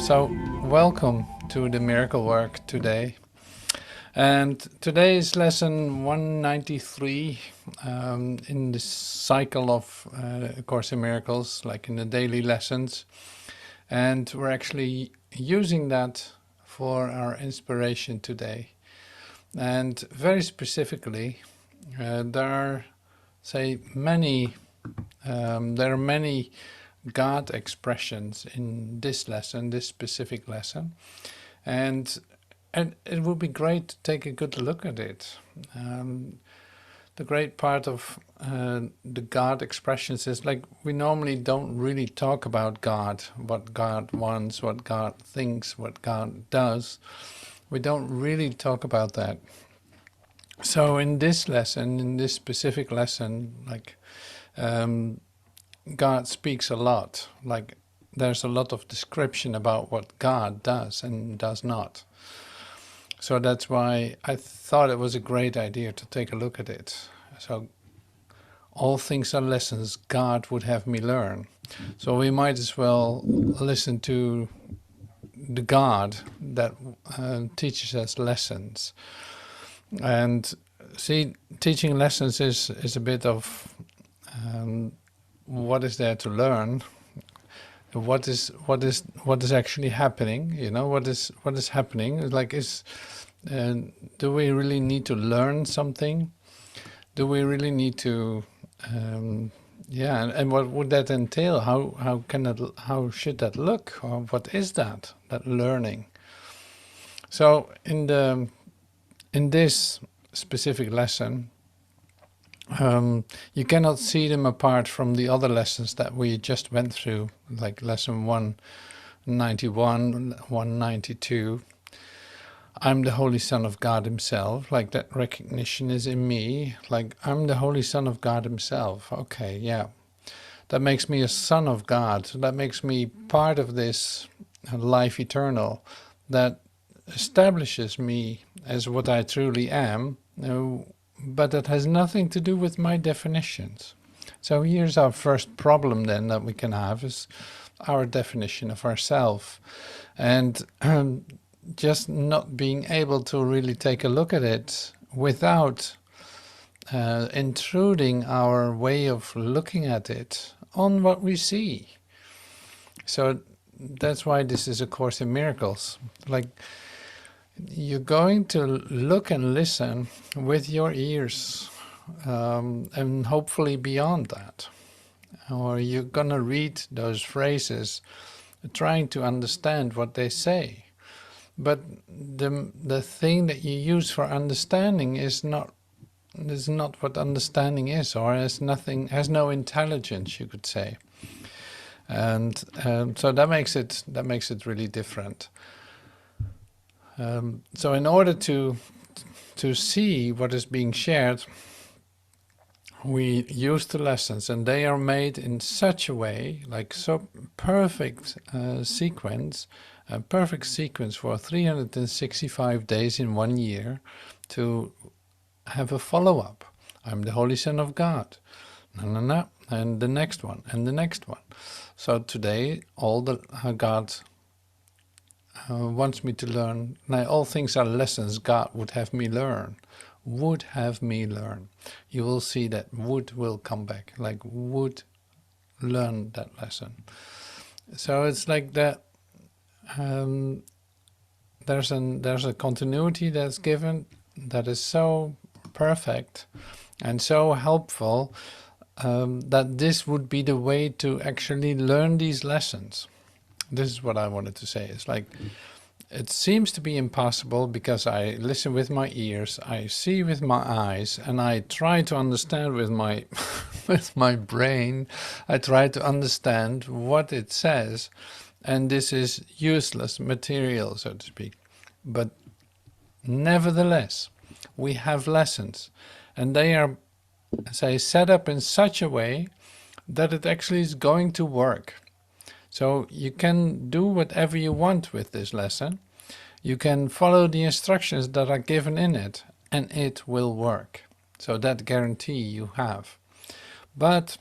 So welcome to the miracle work today. And today is lesson 193 in this cycle of A Course in Miracles, like in the daily lessons. And we're actually using that for our inspiration today. And very specifically, there are many God expressions in this lesson, this specific lesson, and it would be great to take a good look at it. The great part of the God expressions is, like, we normally don't really talk about God, what God wants, what God thinks, what God does. We don't really talk about that. So in this lesson, in this specific lesson, like, God speaks a lot. Like, there's a lot of description about what God does and does not. So that's why I thought it was a great idea to take a look at it. So all things are lessons God would have me learn. So we might as well listen to the God that teaches us lessons. And see, teaching lessons is a bit of what is there to learn, what is actually happening, you know, what is happening, like, do we really need to learn something? Do we really need to and what would that entail? How should that look, or what is that learning? So in this specific lesson, you cannot see them apart from the other lessons that we just went through, like lesson 191, 192. I'm the Holy Son of God Himself, like that recognition is in me, like I'm the Holy Son of God Himself. Okay, yeah. That makes me a son of God. That makes me part of this life eternal. That establishes me as what I truly am. But that has nothing to do with my definitions. So here's our first problem then that we can have, is our definition of ourself. And just not being able to really take a look at it without intruding our way of looking at it on what we see. So that's why this is A Course in Miracles. Like, you're going to look and listen with your ears, and hopefully beyond that. Or you're going to read those phrases, trying to understand what they say. But the thing that you use for understanding is not what understanding is, or has no intelligence, you could say. And so that makes it really different. So in order to see what is being shared, we use the lessons, and they are made in such a way, like so perfect sequence, a perfect sequence for 365 days in 1 year, to have a follow-up. I'm the Holy Son of God. And the next one, and the next one. So today, all the God wants me to learn. Now, all things are lessons God would have me learn. Would have me learn. You will see that would will come back, like would learn that lesson. So it's like that. There's a continuity that's given that is so perfect and so helpful, that this would be the way to actually learn these lessons. This is what I wanted to say. It's like, it seems to be impossible because I listen with my ears, I see with my eyes, and I try to understand with my with my brain. I try to understand what it says, and this is useless material, so to speak. But nevertheless, we have lessons, and they are, say, set up in such a way that it actually is going to work. So you can do whatever you want with this lesson. You can follow the instructions that are given in it, and it will work. So that guarantee you have. But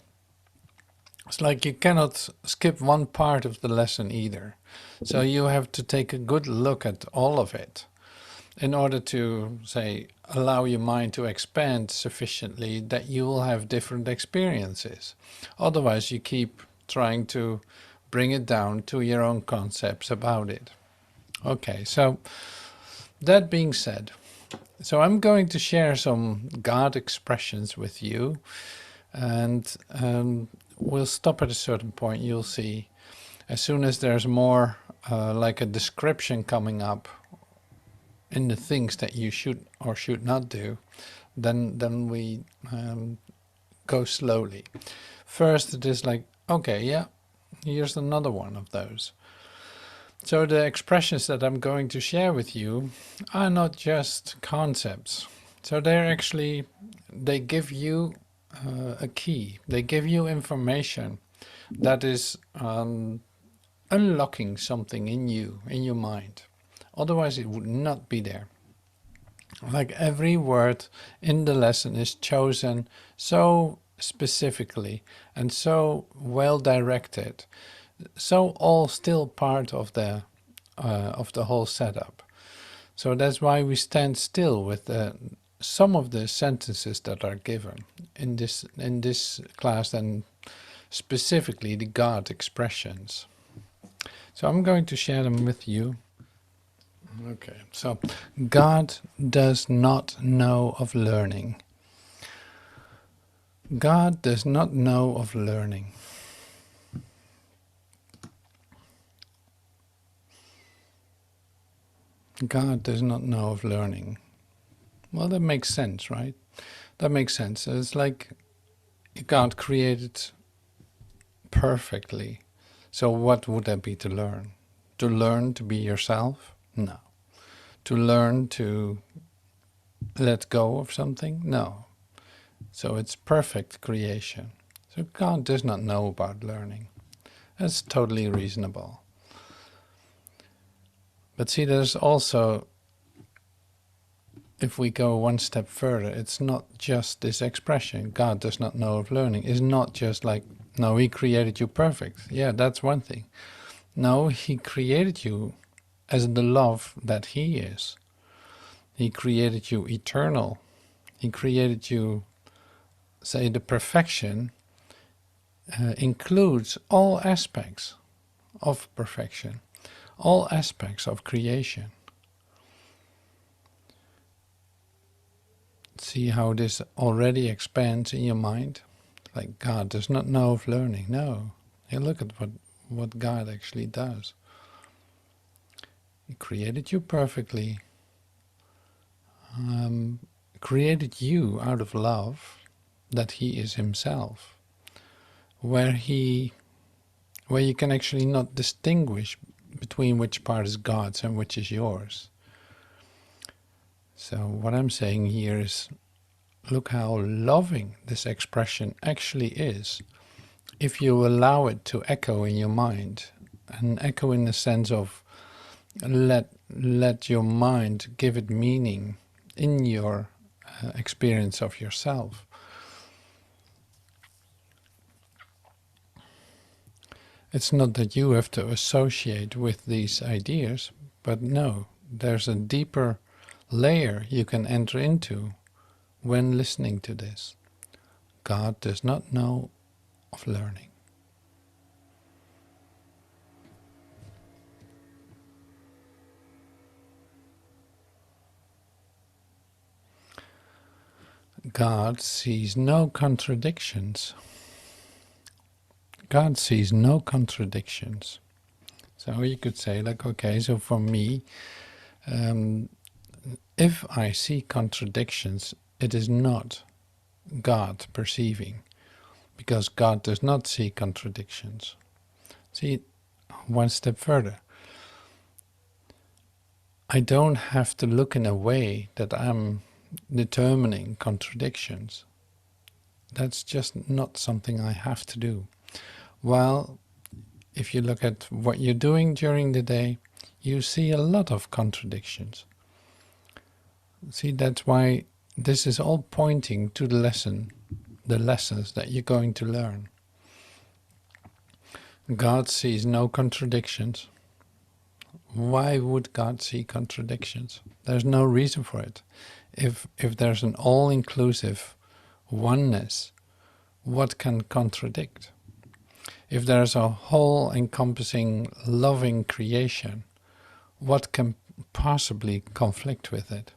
It's like you cannot skip one part of the lesson either. So you have to take a good look at all of it in order to, say, allow your mind to expand sufficiently that you will have different experiences. Otherwise, you keep trying to bring it down to your own concepts about it. Okay, so that being said, so I'm going to share some God expressions with you, and we'll stop at a certain point. You'll see as soon as there's more like a description coming up in the things that you should or should not do, then we go slowly. First, it is like, okay, yeah, here's another one of those. So the expressions that I'm going to share with you are not just concepts. So they give you a key. They give you information that is unlocking something in you, in your mind. Otherwise, it would not be there. Like every word in the lesson is chosen so specifically and so well directed, so all still part of the whole setup. So that's why we stand still with some of the sentences that are given in this class, and specifically the God expressions. So I'm going to share them with you. Okay, so God does not know of learning. God does not know of learning. God does not know of learning. Well, that makes sense, right? That makes sense. It's like God created perfectly. So what would that be to learn? To learn to be yourself? No. To learn to let go of something? No. So it's perfect creation. So God does not know about learning. That's totally reasonable. But see, there's also, if we go one step further, it's not just this expression, God does not know of learning, is not just like, no, he created you perfect. Yeah, that's one thing. No, he created you as the love that he is. He created you eternal. He created you, say, the perfection includes all aspects of perfection, all aspects of creation. See how this already expands in your mind? Like God does not know of learning. No. You look at what God actually does. He created you perfectly, created you out of love that he is himself, where you can actually not distinguish between which part is God's and which is yours. So what I'm saying here is, look how loving this expression actually is if you allow it to echo in your mind, and echo in the sense of let your mind give it meaning in your experience of yourself. It's not that you have to associate with these ideas, but no, there's a deeper layer you can enter into when listening to this. God does not know of learning. God sees no contradictions. God sees no contradictions. So you could say, like, okay, so for me, if I see contradictions, it is not God perceiving, because God does not see contradictions. See, one step further. I don't have to look in a way that I'm determining contradictions. That's just not something I have to do. Well, if you look at what you're doing during the day, you see a lot of contradictions. See, that's why this is all pointing to the lessons that you're going to learn. God sees no contradictions. Why would God see contradictions? There's no reason for it. If there's an all-inclusive oneness, what can contradict? If there's a whole encompassing loving creation, what can possibly conflict with it?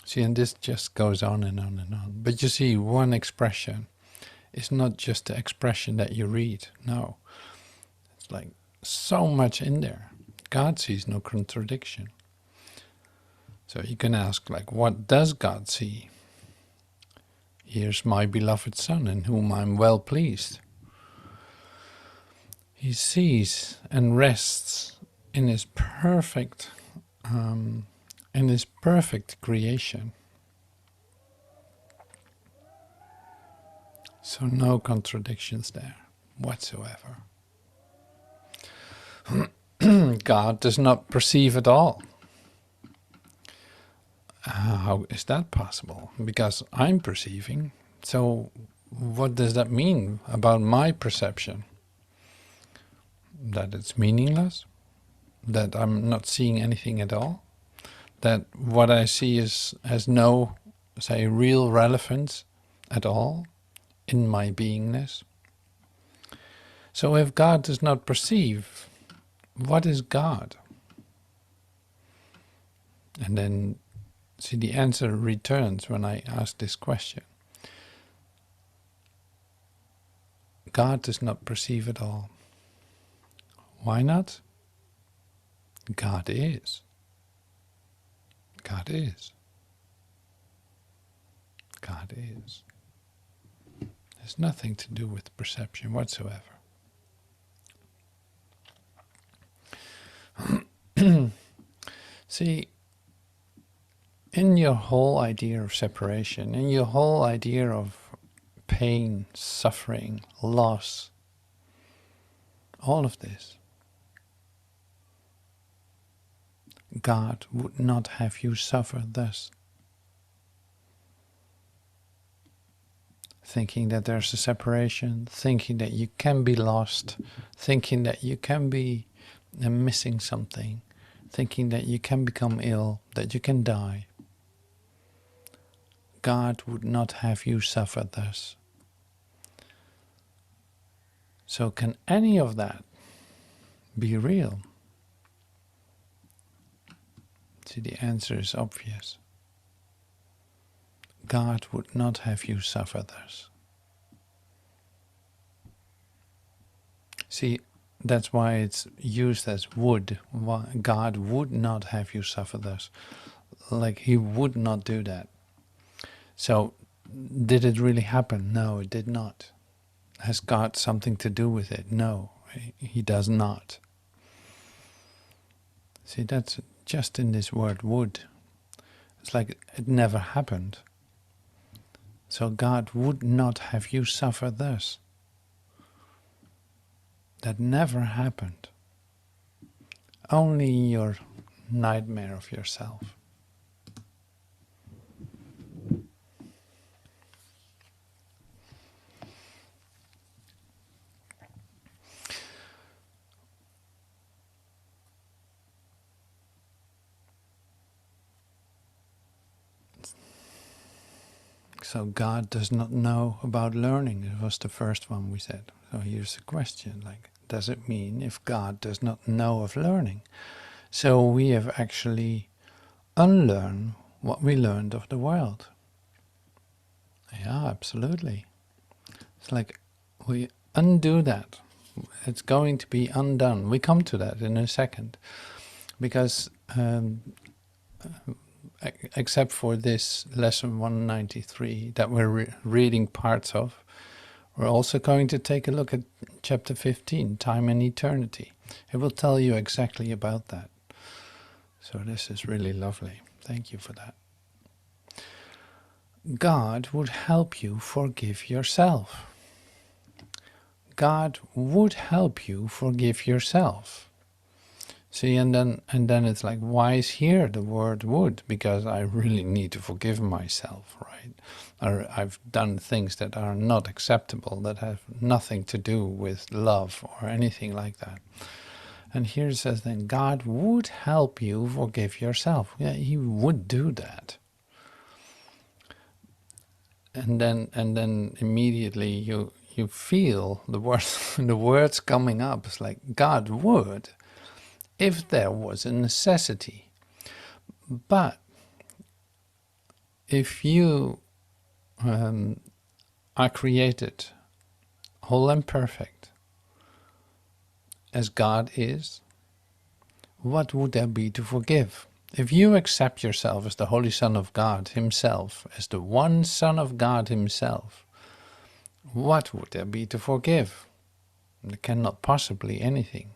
See, and this just goes on and on and on. But you see, one expression is not just the expression that you read. No, it's like so much in there. God sees no contradiction. So you can ask, like, what does God see? Here's my beloved Son, in whom I'm well pleased. He sees and rests in his perfect creation. So no contradictions there whatsoever. God does not perceive at all. How is that possible? Because I'm perceiving. So what does that mean about my perception? That it's meaningless? That I'm not seeing anything at all? That what I see has no, say, real relevance at all in my beingness? So if God does not perceive, what is God? And then, see, the answer returns when I ask this question. God does not perceive at all. Why not? God is. God is. God is. There's nothing to do with perception whatsoever. See, in your whole idea of separation, in your whole idea of pain, suffering, loss, all of this, God would not have you suffer thus. Thinking that there's a separation, thinking that you can be lost, thinking that you can be missing something, thinking that you can become ill, that you can die. God would not have you suffer thus. So can any of that be real? See, the answer is obvious. God would not have you suffer thus. See, that's why it's used as would. God would not have you suffer thus. Like, he would not do that. So, did it really happen? No, it did not. Has God something to do with it? No, he does not. See, that's just in this word would. It's like it never happened. So God would not have you suffer thus. That never happened. Only in your nightmare of yourself. So God does not know about learning. It was the first one we said. So here's the question, like, does it mean if God does not know of learning? So we have actually unlearned what we learned of the world. Yeah, absolutely. It's like we undo that. It's going to be undone. We come to that in a second. Because except for this lesson 193 that we're reading parts of, we're also going to take a look at chapter 15, Time and Eternity. It will tell you exactly about that. So this is really lovely. Thank you for that. God would help you forgive yourself. God would help you forgive yourself. See, and then it's like, why is here the word would? Because I really need to forgive myself, right? Or I've done things that are not acceptable, that have nothing to do with love or anything like that. And here it says then, God would help you forgive yourself. Yeah, he would do that. And then immediately you feel the words the words coming up. It's like, God would, if there was a necessity. But if you are created whole and perfect as God is, what would there be to forgive? If you accept yourself as the Holy Son of God himself, as the one Son of God himself, what would there be to forgive? There cannot possibly anything.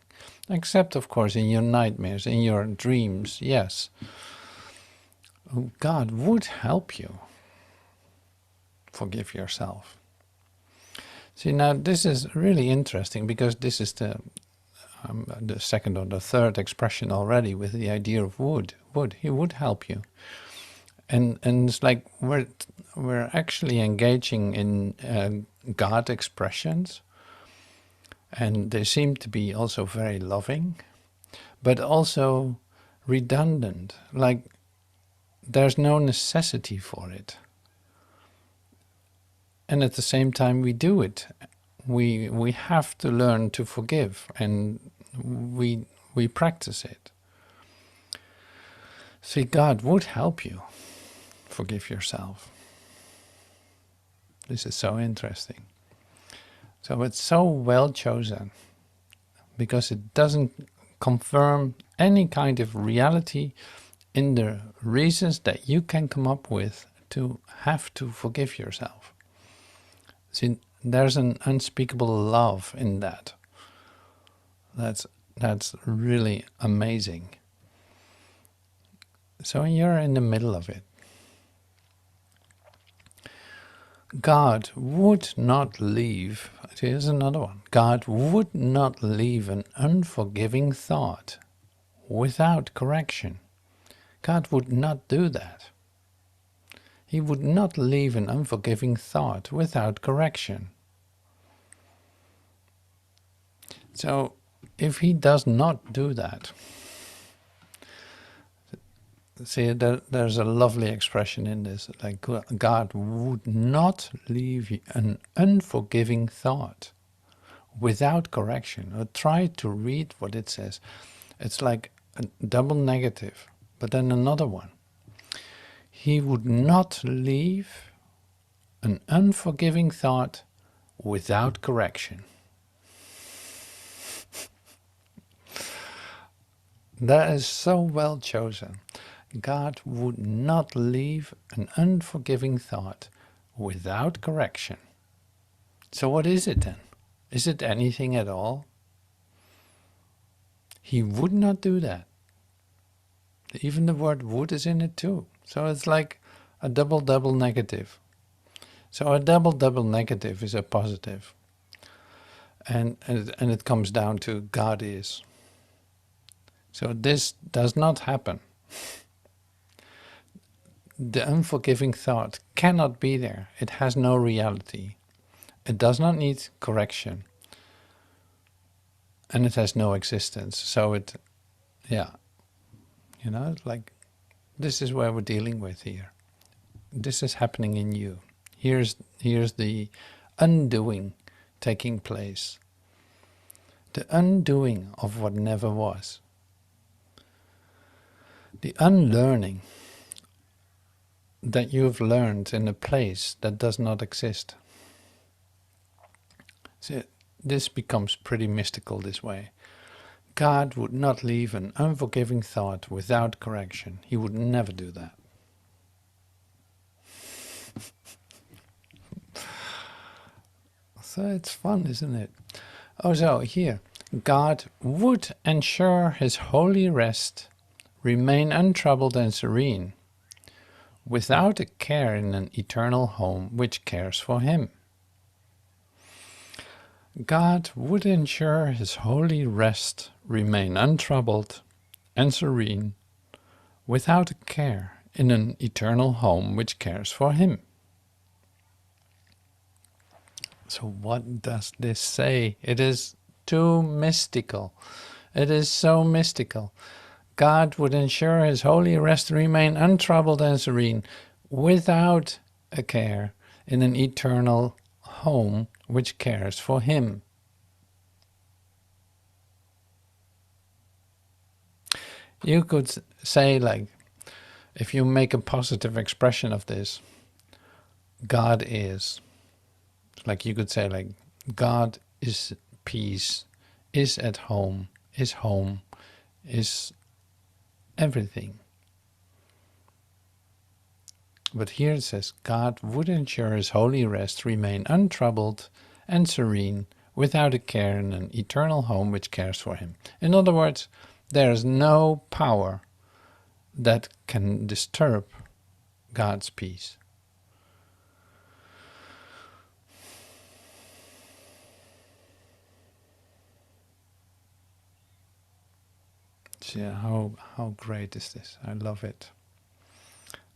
Except, of course, in your nightmares, in your dreams, yes. God would help you forgive yourself. See, now this is really interesting, because this is the second or the third expression already with the idea of would. He would help you. And it's like we're actually engaging in God expressions, and they seem to be also very loving, but also redundant, like there's no necessity for it. And at the same time we do it. We have to learn to forgive, and we practice it. See, God would help you forgive yourself. This is so interesting. So it's so well chosen, because it doesn't confirm any kind of reality in the reasons that you can come up with to have to forgive yourself. See, there's an unspeakable love in that. That's really amazing. So you're in the middle of it. God would not leave, here's another one, God would not leave an unforgiving thought without correction. God would not do that. He would not leave an unforgiving thought without correction. So, if he does not do that, see, there's a lovely expression in this, like God would not leave an unforgiving thought without correction. Or try to read what it says. It's like a double negative, but then another one. He would not leave an unforgiving thought without correction. That is so well chosen. God would not leave an unforgiving thought without correction. So what is it then? Is it anything at all? He would not do that. Even the word would is in it too. So it's like a double negative. So a double negative is a positive. And it comes down to God is. So this does not happen. The unforgiving thought cannot be there. It has no reality. It does not need correction. And it has no existence. So it, yeah, you know, like this is where we're dealing with here. This is happening in you. Here's the undoing taking place. The undoing of what never was. The unlearning that you have learned in a place that does not exist. So this becomes pretty mystical this way. God would not leave an unforgiving thought without correction. He would never do that. So it's fun, isn't it? Oh, so here, God would ensure his holy rest, remain untroubled and serene, without a care in an eternal home which cares for him. God would ensure his holy rest, remain untroubled and serene, without a care, in an eternal home which cares for him. So what does this say? It is too mystical. It is so mystical. God would ensure his holy rest to remain untroubled and serene, without a care, in an eternal home which cares for him. You could say, like, if you make a positive expression of this, God is. Like you could say, like, God is peace, is at home, is everything. But here it says, God would ensure his holy rest remain untroubled and serene, without a care, in an eternal home which cares for him. In other words, there is no power that can disturb God's peace. Yeah, how great is this? I love it.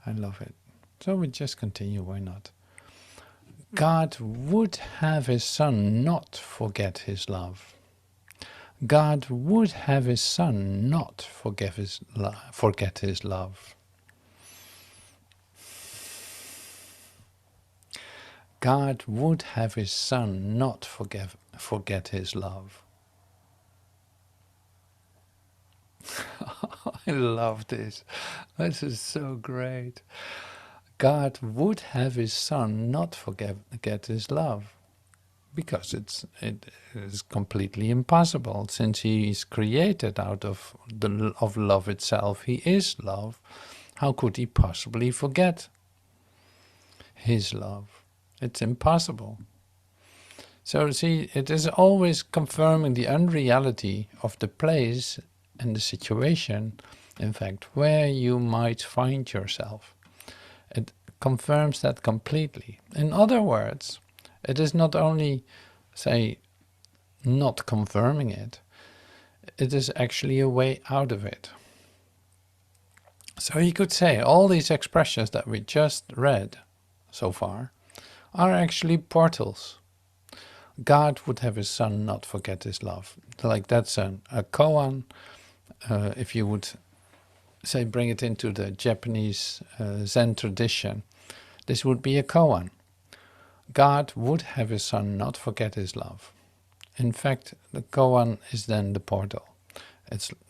I love it. So we just continue, why not? God would have his son not forget his love. God would have his son not forget his love. God would have his son not forget his love. I love this. This is so great. God would have his son not forget his love, because it is completely impossible, since he is created out of love itself. He is love. How could he possibly forget his love? It's impossible. So see, it is always confirming the unreality of the place and the situation, in fact, where you might find yourself. It confirms that completely. In other words, it is not only, say, not confirming it, it is actually a way out of it. So you could say all these expressions that we just read so far are actually portals. God would have his son not forget his love. Like that's a koan. If you would say bring it into the Japanese Zen tradition, this would be a koan. God would have his son not forget his love. In fact, the koan is then the portal.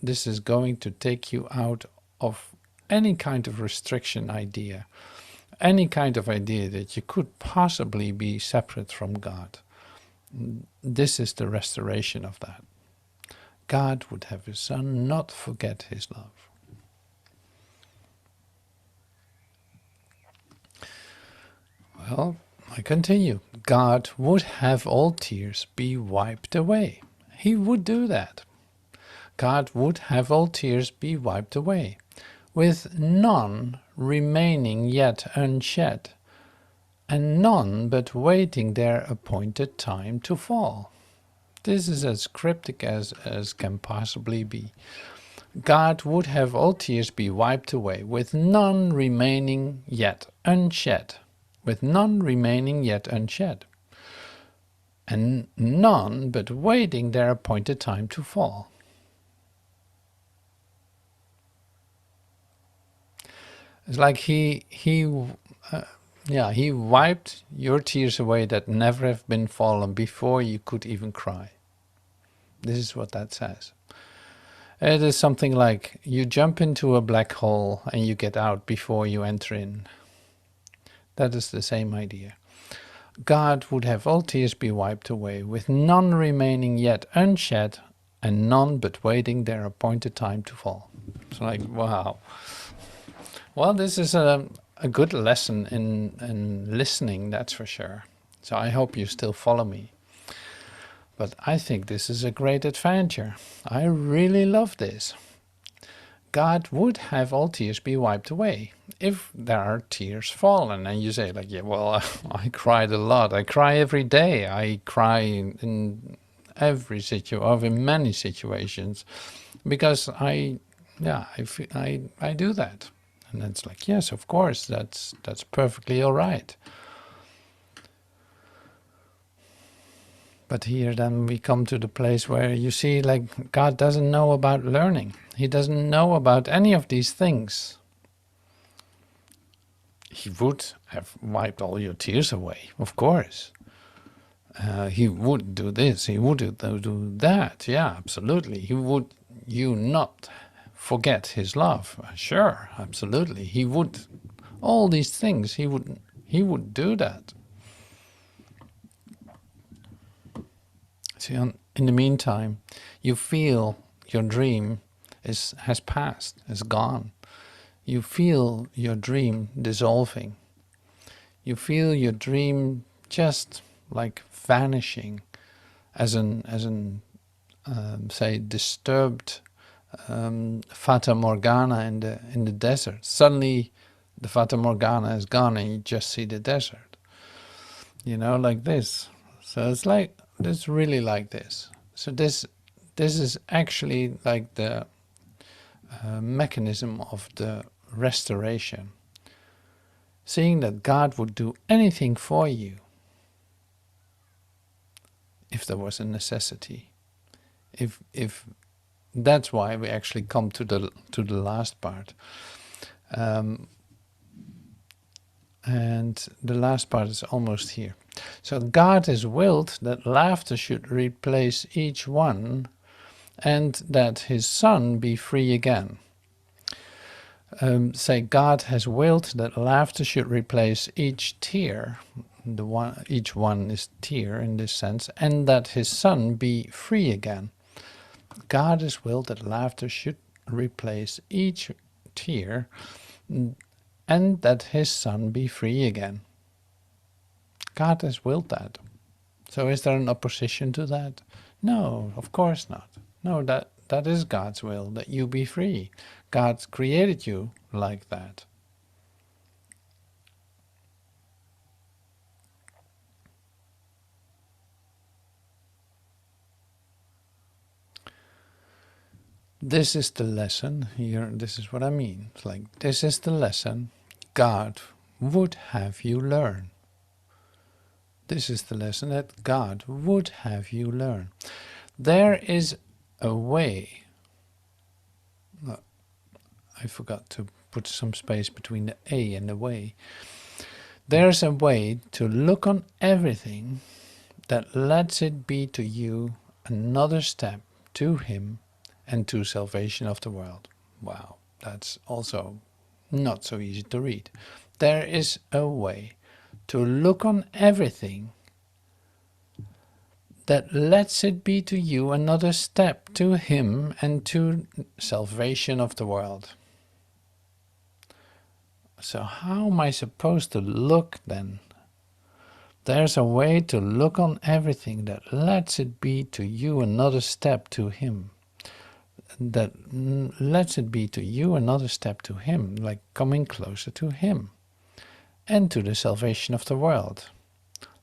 This is going to take you out of any kind of restriction idea, any kind of idea that you could possibly be separate from God. This is the restoration of that. God would have his son not forget his love. Well, I continue. God would have all tears be wiped away. He would do that. God would have all tears be wiped away, with none remaining yet unshed, and none but waiting their appointed time to fall. This is as cryptic as can possibly be. God would have all tears be wiped away, with none remaining yet unshed, with none remaining yet unshed, and none but waiting their appointed time to fall. It's like he wiped your tears away that never have been fallen before you could even cry. This is what that says. It is something like you jump into a black hole and you get out before you enter in. That is the same idea. God would have all tears be wiped away, with none remaining yet unshed, and none but waiting their appointed time to fall. It's like, wow. Well, this is a good lesson in listening, that's for sure. So I hope you still follow me. But I think this is a great adventure. I really love this. God would have all tears be wiped away if there are tears fallen. And you say, like, yeah, well, I cried a lot. I cry every day. I cry in every situation, or in many situations, because I yeah, I do that. And it's like, yes, of course, that's perfectly all right. But here then we come to the place where you see, like, God doesn't know about learning. He doesn't know about any of these things. He would have wiped all your tears away, of course. He would do this, he would do that. Yeah, absolutely. He would you not forget his love. Sure, absolutely. He would all these things. He would do that. See, in the meantime, you feel your dream has passed, is gone. You feel your dream dissolving. You feel your dream just like vanishing, as an say disturbed Fata Morgana in the desert. Suddenly, the Fata Morgana is gone, and you just see the desert. You know, like this. So it's really like this. So this is actually like the mechanism of the restoration. Seeing that God would do anything for you if there was a necessity. If that's why we actually come to the last part. And the last part is almost here. So God has willed that laughter should replace each one, and that his son be free again. Say God has willed that laughter should replace each tear, each one is tear in this sense, and that his son be free again. God has willed that laughter should replace each tear, and that his son be free again. God has willed that. So is there an opposition to that? No, of course not. No, that is God's will, that you be free. God created you like that. This is the lesson here. This is what I mean. It's like, this is the lesson God would have you learn. This is the lesson that God would have you learn. There is a way. I forgot to put some space between the A and the way. There's a way to look on everything that lets it be to you another step to Him and to salvation of the world. Wow, that's also not so easy to read. There is a way to look on everything that lets it be to you another step to Him and to salvation of the world. So how am I supposed to look then? There's a way to look on everything that lets it be to you another step to Him. That lets it be to you another step to Him, like coming closer to Him and to the salvation of the world.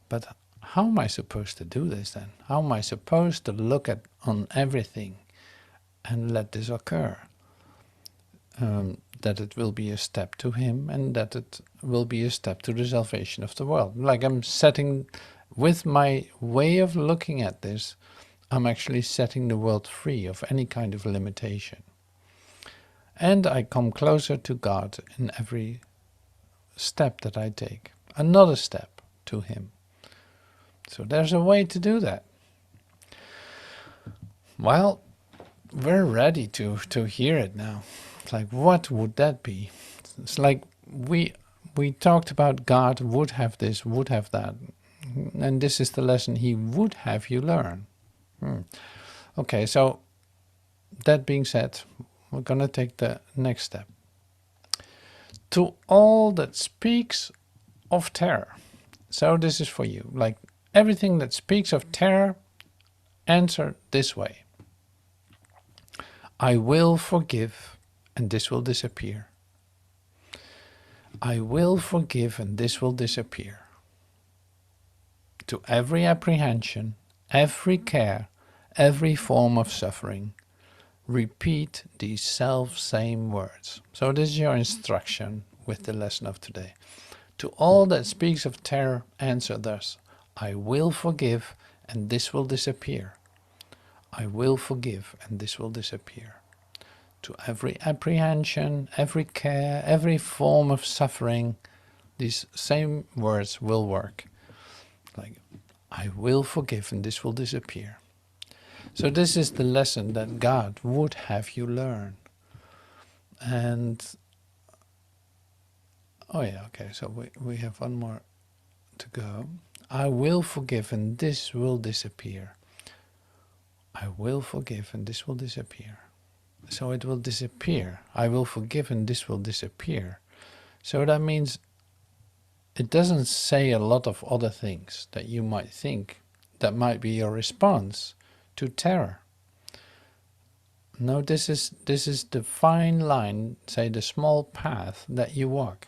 But how am I supposed to do this then? How am I supposed to look on everything and let this occur? That it will be a step to Him and that it will be a step to the salvation of the world. Like I'm setting, with my way of looking at this, I'm actually setting the world free of any kind of limitation. And I come closer to God in every step that I take. Another step to Him. So there's a way to do that. Well, we're ready to hear it now. It's like, what would that be? It's like we talked about God would have this, would have that. And this is the lesson He would have you learn. Okay, so that being said, we're going to take the next step. To all that speaks of terror. So this is for you. Like everything that speaks of terror, answer this way. I will forgive and this will disappear. I will forgive and this will disappear. To every apprehension, every care, every form of suffering, repeat these self-same words. So this is your instruction with the lesson of today. To all that speaks of terror, answer thus: I will forgive, and this will disappear. I will forgive, and this will disappear. To every apprehension, every care, every form of suffering, these same words will work. Like, I will forgive, and this will disappear. So this is the lesson that God would have you learn. And, oh yeah, okay, so we have one more to go. I will forgive, and this will disappear. I will forgive, and this will disappear. So it will disappear. I will forgive, and this will disappear. So that means it doesn't say a lot of other things that you might think that might be your response to terror. No, this is the fine line, say the small path that you walk.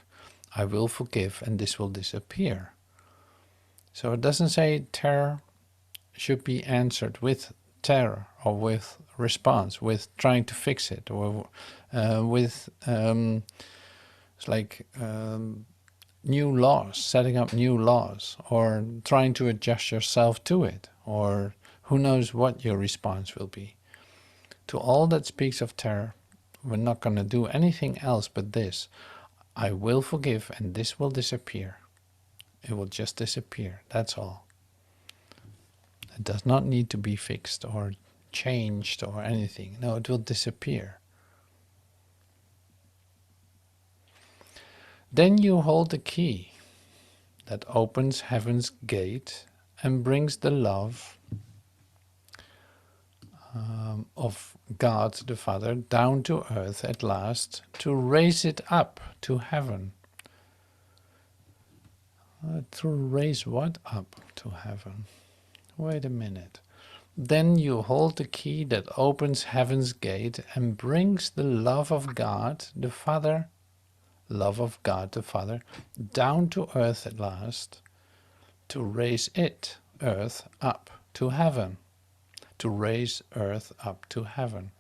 I will forgive, and this will disappear. So it doesn't say terror should be answered with terror or with response, with trying to fix it, or with it's like new laws, setting up new laws, or trying to adjust yourself to it, or who knows what your response will be. To all that speaks of terror, we're not going to do anything else but this. I will forgive, and this will disappear. It will just disappear, that's all. It does not need to be fixed or changed or anything. No, it will disappear. Then you hold the key that opens heaven's gate and brings the love of God the Father down to earth at last, to raise it up to heaven. To raise what up to heaven? Wait a minute. Then you hold the key that opens heaven's gate and brings the love of God the Father, down to earth at last, to raise it, earth, up to heaven. To raise earth up to heaven.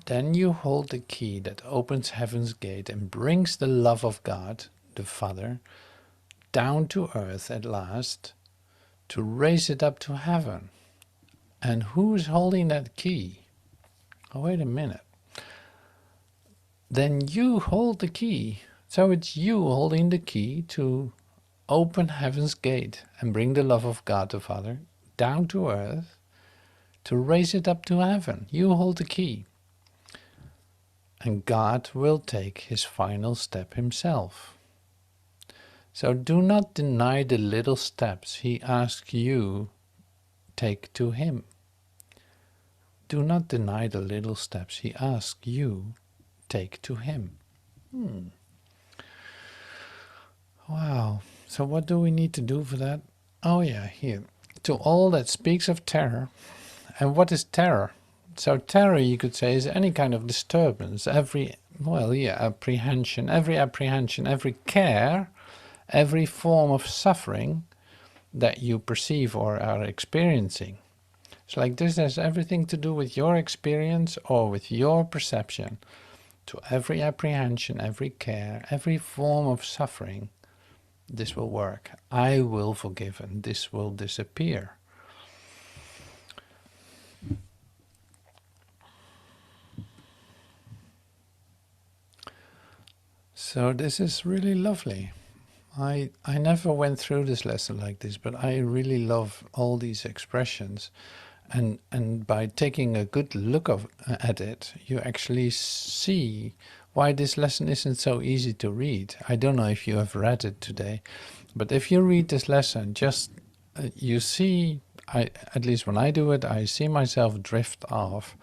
Then you hold the key that opens heaven's gate and brings the love of God, the Father, down to earth at last, to raise it up to heaven. And who's holding that key? Oh, wait a minute. Then you hold the key. So it's you holding the key to open heaven's gate and bring the love of God the Father down to earth, to raise it up to heaven. You hold the key. And God will take his final step himself. So do not deny the little steps he asks you take to him. Do not deny the little steps he asks you take to him. Wow. So what do we need to do for that? Oh yeah, here. To all that speaks of terror. And what is terror? So terror, you could say, is any kind of disturbance, apprehension, every care, every form of suffering that you perceive or are experiencing. It's like this has everything to do with your experience or with your perception. To every apprehension, every care, every form of suffering, this will work. I will forgive, and this will disappear. So this is really lovely. I never went through this lesson like this, but I really love all these expressions. And by taking a good look at it, you actually see why this lesson isn't so easy to read. I don't know if you have read it today, but if you read this lesson, just you see, at least when I do it, I see myself drift off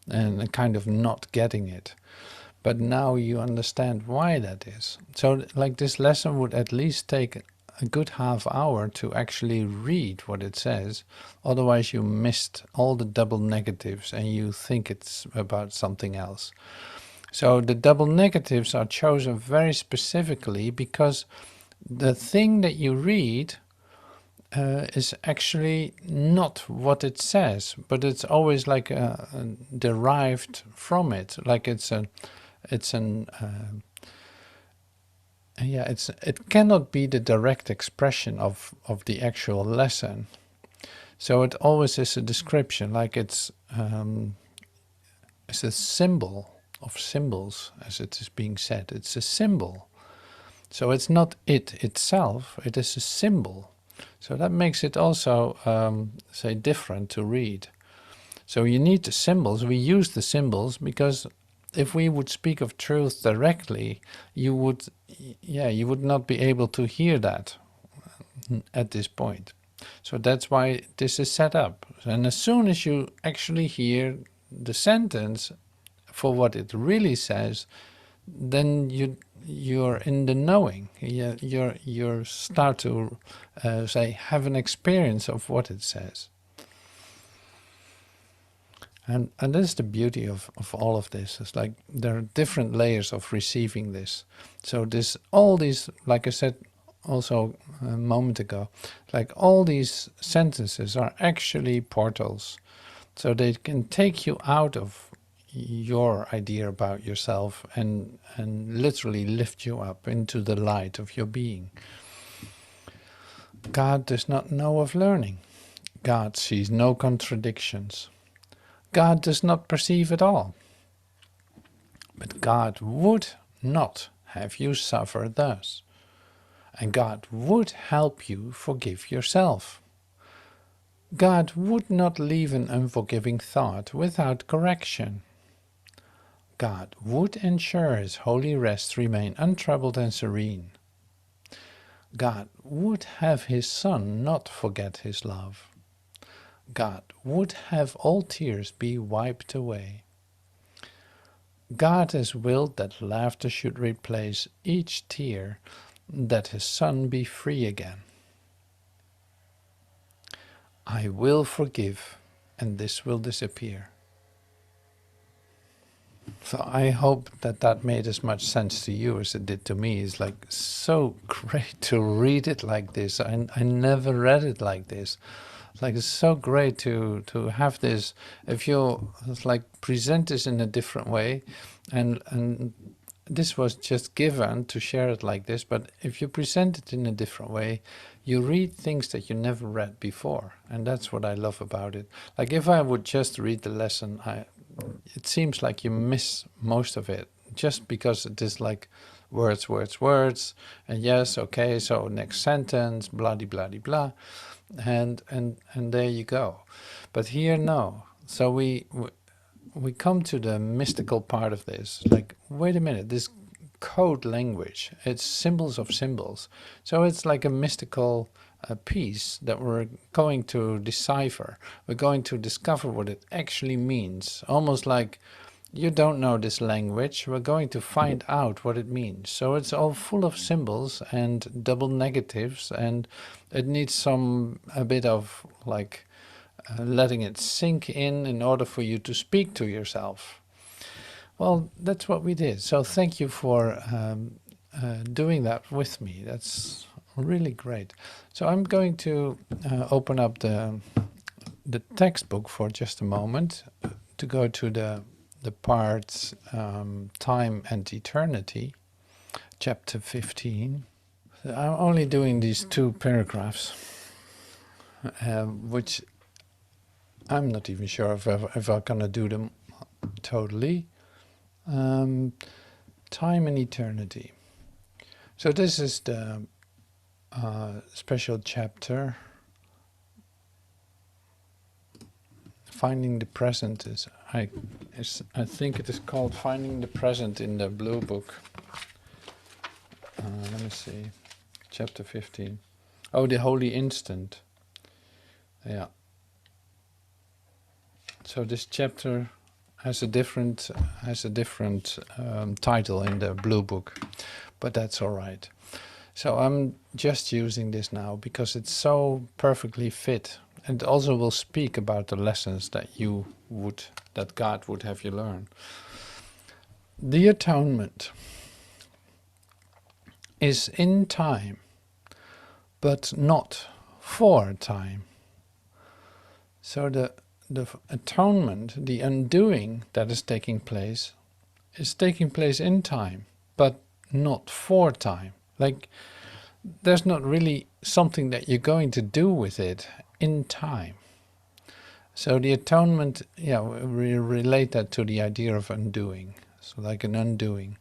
and kind of not getting it. But now you understand why that is. So like this lesson would at least take a good half hour to actually read what it says. Otherwise you missed all the double negatives and you think it's about something else. So the double negatives are chosen very specifically because the thing that you read is actually not what it says, but it's always like derived from it, like it cannot be the direct expression of the actual lesson. So it always is a description, like it's a symbol of symbols, as it is being said. It's a symbol. So it's not it itself, it is a symbol. So that makes it also, say, different to read. So you need the symbols. We use the symbols because if we would speak of truth directly, you would not be able to hear that at this point. So that's why this is set up. And as soon as you actually hear the sentence for what it really says, then you're in the knowing. You start to say, have an experience of what it says. And that's the beauty of all of this. It's like there are different layers of receiving this. So all these, like I said also a moment ago, like all these sentences are actually portals. So they can take you out of your idea about yourself and literally lift you up into the light of your being. God does not know of learning. God sees no contradictions. God does not perceive at all. But God would not have you suffer thus. And God would help you forgive yourself. God would not leave an unforgiving thought without correction. God would ensure his holy rest remain untroubled and serene. God would have his Son not forget his love. God would have all tears be wiped away. God has willed that laughter should replace each tear, that his Son be free again. I will forgive, and this will disappear. So I hope that made as much sense to you as it did to me. It's like so great to read it like this. I never read it like this. Like it's so great to have this. If you like present this in a different way, and this was just given to share it like this, but if you present it in a different way, you read things that you never read before, and that's what I love about it. Like if I would just read the lesson, it seems like you miss most of it, just because it is like words, words, words, and yes, okay, so next sentence, blah, blah, blah, blah. And there you go. But here, no. So we come to the mystical part of this. Like, wait a minute, this code language, it's symbols of symbols. So it's like a mystical piece that we're going to decipher. We're going to discover what it actually means. Almost like you don't know this language, we're going to find out what it means. So it's all full of symbols and double negatives, and it needs a bit of like letting it sink in order for you to speak to yourself. Well, that's what we did. So thank you for doing that with me. That's really great. So I'm going to open up the textbook for just a moment to go to the parts Time and Eternity, chapter 15. I'm only doing these 2 paragraphs, which I'm not even sure if I'm gonna do them totally. Time and Eternity. So this is the special chapter. Finding the Present is, I think it is called Finding the Present in the Blue Book. Let me see, chapter 15. Oh, the Holy Instant. Yeah. So this chapter has a different title in the Blue Book, but that's all right. So I'm just using this now because it's so perfectly fit. And also will speak about the lessons that God would have you learn. The atonement is in time, but not for time. So the atonement, the undoing that is taking place in time, but not for time. Like, there's not really something that you're going to do with it in time. So the atonement, yeah, we relate that to the idea of undoing. So like an undoing.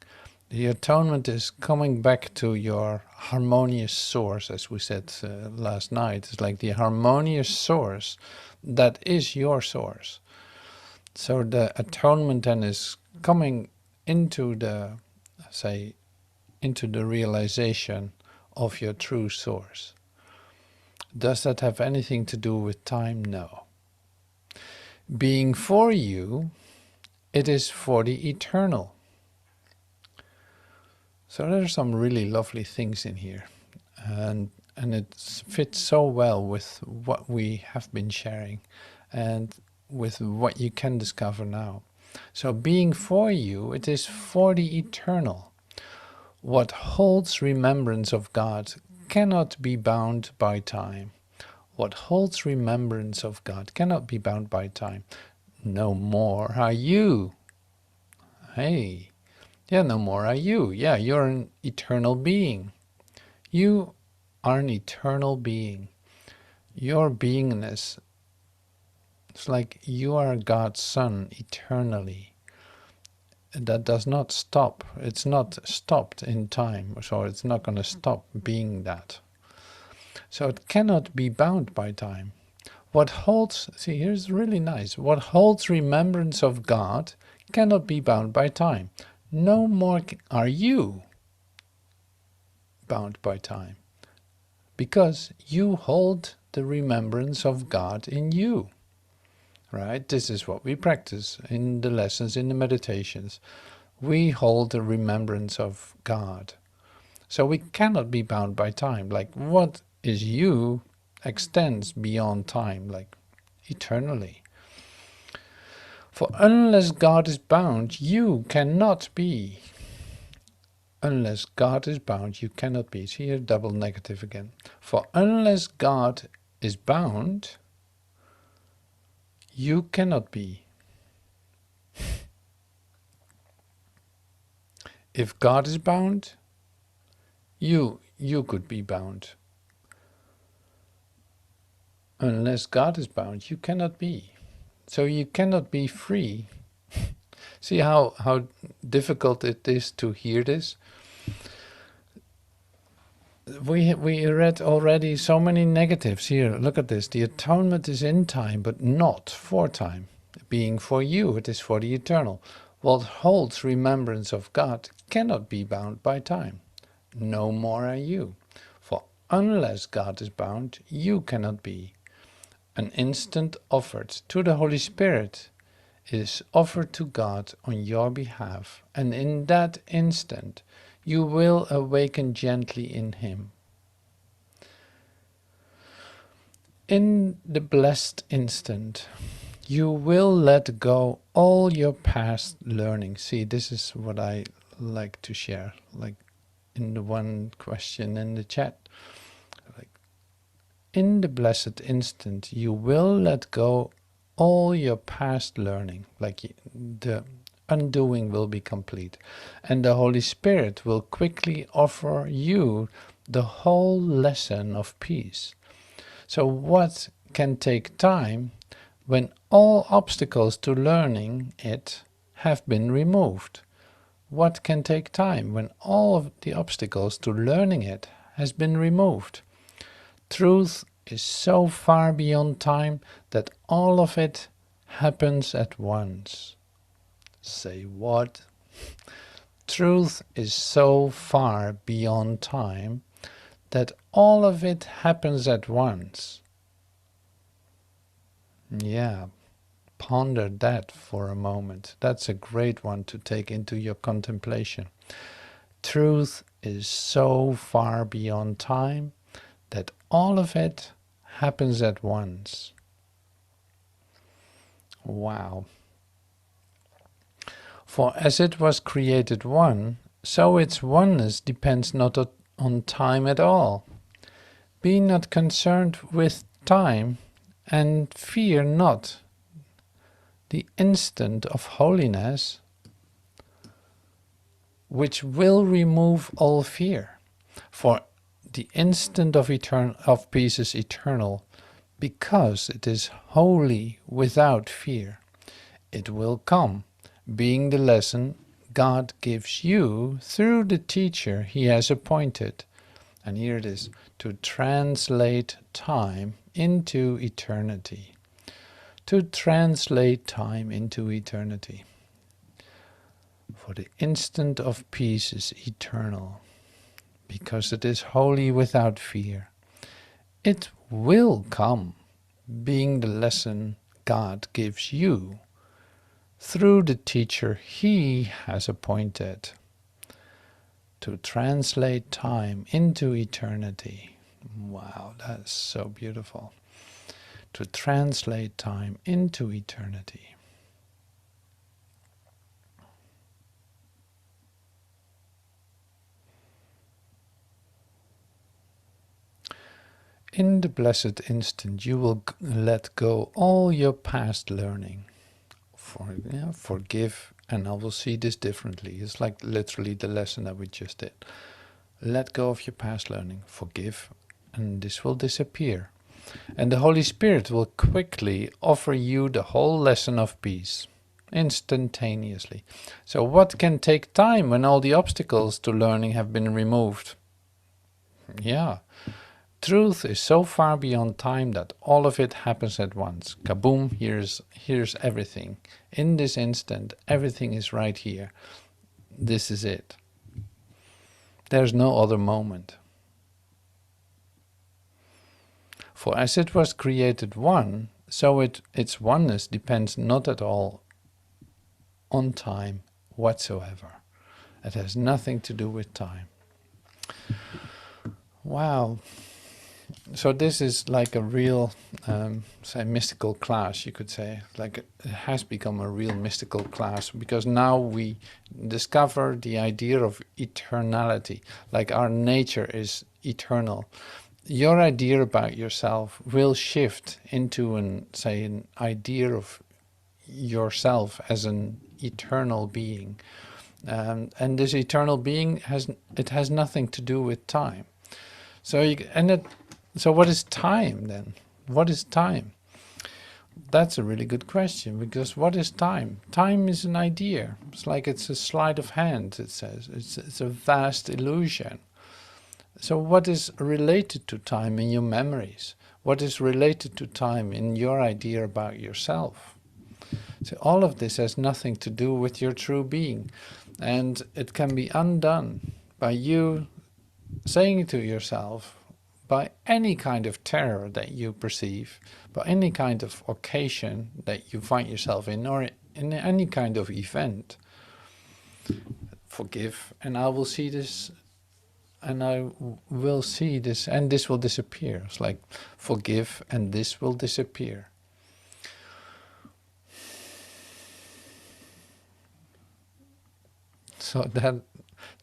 The atonement is coming back to your harmonious source, as we said last night. It's like the harmonious source that is your source. So the atonement then is coming into the, say, into the realization of your true source. Does that have anything to do with time? No. Being for you, it is for the eternal. So there are some really lovely things in here, and it fits so well with what we have been sharing and with what you can discover now. So being for you, it is for the eternal. What holds remembrance of God cannot be bound by time. What holds remembrance of God cannot be bound by time. No more are you. Hey, yeah, no more are you. Yeah, you're an eternal being. You are an eternal being. Your beingness, it's like you are God's son eternally. That does not stop. It's not stopped in time, so it's not going to stop being that. So it cannot be bound by time. What holds, see, here's really nice. What holds remembrance of God cannot be bound by time. No more are you bound by time, because you hold the remembrance of God in you. Right? This is what we practice in the lessons, in the meditations. We hold the remembrance of God. So we cannot be bound by time. Like, what is you extends beyond time, like eternally. For unless God is bound, you cannot be. Unless God is bound, you cannot be. See here, double negative again. For unless God is bound, you cannot be. If God is bound, you could be bound. Unless God is bound, you cannot be. So you cannot be free. See how difficult it is to hear this? We read already so many negatives here. Look at this. The atonement is in time, but not for time. Being for you, it is for the eternal. What holds remembrance of God cannot be bound by time. No more are you. For unless God is bound, you cannot be. An instant offered to the Holy Spirit is offered to God on your behalf, and in that instant you will awaken gently in Him. In the blessed instant, you will let go all your past learning. See, this is what I like to share, like in the one question in the chat. Like, in the blessed instant, you will let go all your past learning, like the undoing will be complete, and the Holy Spirit will quickly offer you the whole lesson of peace. So what can take time when all obstacles to learning it have been removed? What can take time when all of the obstacles to learning it has been removed? Truth is so far beyond time that all of it happens at once. Say what? Truth is so far beyond time that all of it happens at once. Yeah, ponder that for a moment. That's a great one to take into your contemplation. Truth is so far beyond time that all of it happens at once. Wow. For as it was created one, so its oneness depends not on time at all. Be not concerned with time, and fear not the instant of holiness, which will remove all fear. For the instant of peace is eternal, because it is wholly without fear. It will come, being the lesson God gives you through the teacher he has appointed. And here it is, to translate time into eternity. To translate time into eternity. For the instant of peace is eternal, because it is wholly without fear. It will come, being the lesson God gives you through the teacher he has appointed. To translate time into eternity. Wow, that's so beautiful. To translate time into eternity. In the blessed instant, you will let go all your past learning. Forgive, and I will see this differently. It's like literally the lesson that we just did. Let go of your past learning, forgive, and this will disappear. And the Holy Spirit will quickly offer you the whole lesson of peace, instantaneously. So what can take time when all the obstacles to learning have been removed? Yeah. Truth is so far beyond time that all of it happens at once. Kaboom, here's everything. In this instant, everything is right here. This is it. There's no other moment. For as it was created one, so its oneness depends not at all on time whatsoever. It has nothing to do with time. Wow. So this is like a real, say, mystical class, you could say. Like it has become a real mystical class, because now we discover the idea of eternality. Like our nature is eternal. Your idea about yourself will shift into an idea of yourself as an eternal being. And this eternal being has nothing to do with time. So what is time then? What is time? That's a really good question, because what is time? Time is an idea. It's like it's a sleight of hand, it says. It's a vast illusion. So what is related to time in your memories? What is related to time in your idea about yourself? So all of this has nothing to do with your true being. And it can be undone by you saying to yourself, by any kind of terror that you perceive, by any kind of occasion that you find yourself in, or in any kind of event, forgive, and I will see this, and I will see this, and this will disappear. It's like, forgive, and this will disappear. So that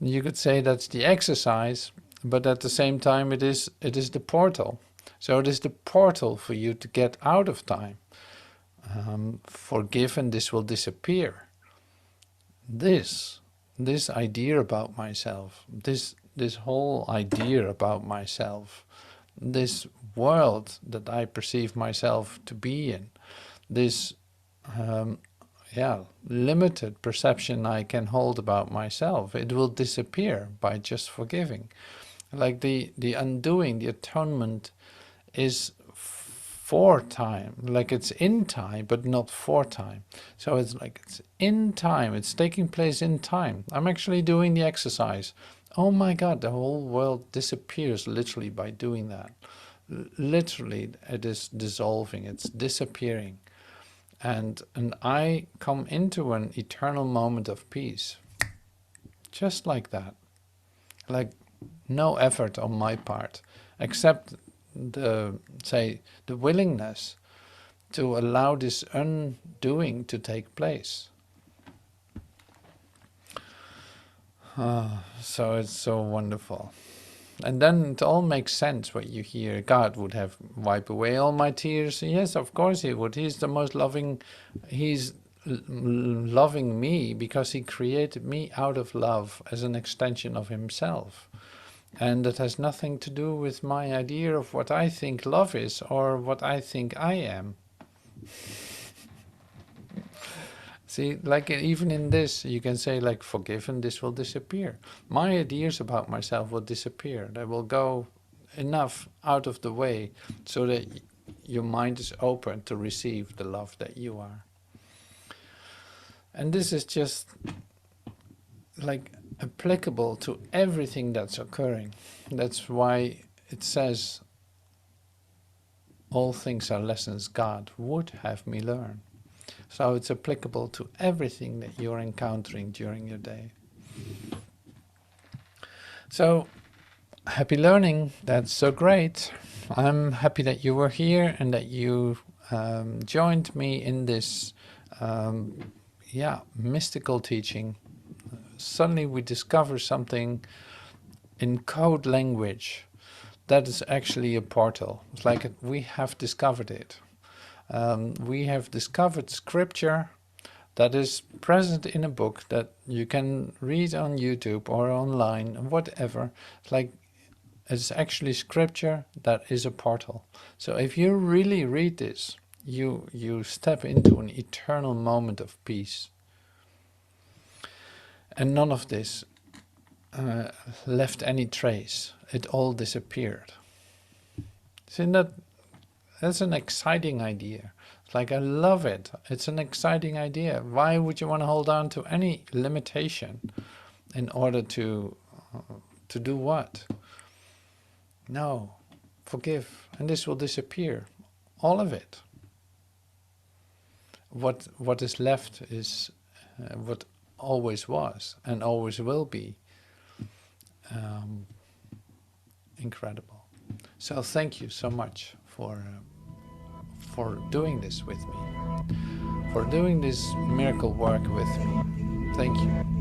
you could say that's the exercise, but at the same time it is the portal. So it is the portal for you to get out of time. Forgive, and this will disappear. This idea about myself, this whole idea about myself, this world that I perceive myself to be in, this limited perception I can hold about myself, it will disappear by just forgiving. Like the undoing, the atonement is for time, like it's in time, but not for time. So it's like it's in time, it's taking place in time. I'm actually doing the exercise. Oh my God, the whole world disappears literally by doing that. Literally, it is dissolving, it's disappearing. And I come into an eternal moment of peace. Just like that. Like no effort on my part, except the willingness to allow this undoing to take place. So it's so wonderful. And then it all makes sense what you hear. God would have wiped away all my tears. Yes, of course he would. He's the most loving. He's loving me because he created me out of love as an extension of himself. And that has nothing to do with my idea of what I think love is or what I think I am. See, like even in this, you can say like, forgiven, this will disappear. My ideas about myself will disappear. They will go enough out of the way so that your mind is open to receive the love that you are. And this is just like applicable to everything that's occurring. That's why it says, all things are lessons God would have me learn. So it's applicable to everything that you're encountering during your day. So, happy learning. That's so great. I'm happy that you were here and that you joined me in this mystical teaching. Suddenly we discover something in code language that is actually a portal. It's like we have discovered it. We have discovered scripture that is present in a book that you can read on YouTube or online, whatever. It's like it's actually scripture that is a portal. So if you really read this, you step into an eternal moment of peace. And none of this left any trace. It all disappeared. See, that's an exciting idea. It's like, I love it. It's an exciting idea. Why would you want to hold on to any limitation in order to do what? No, forgive, and this will disappear. All of it. What is left is what always was and always will be. Incredible. So thank you so much for doing this with me, for doing this miracle work with me. Thank you.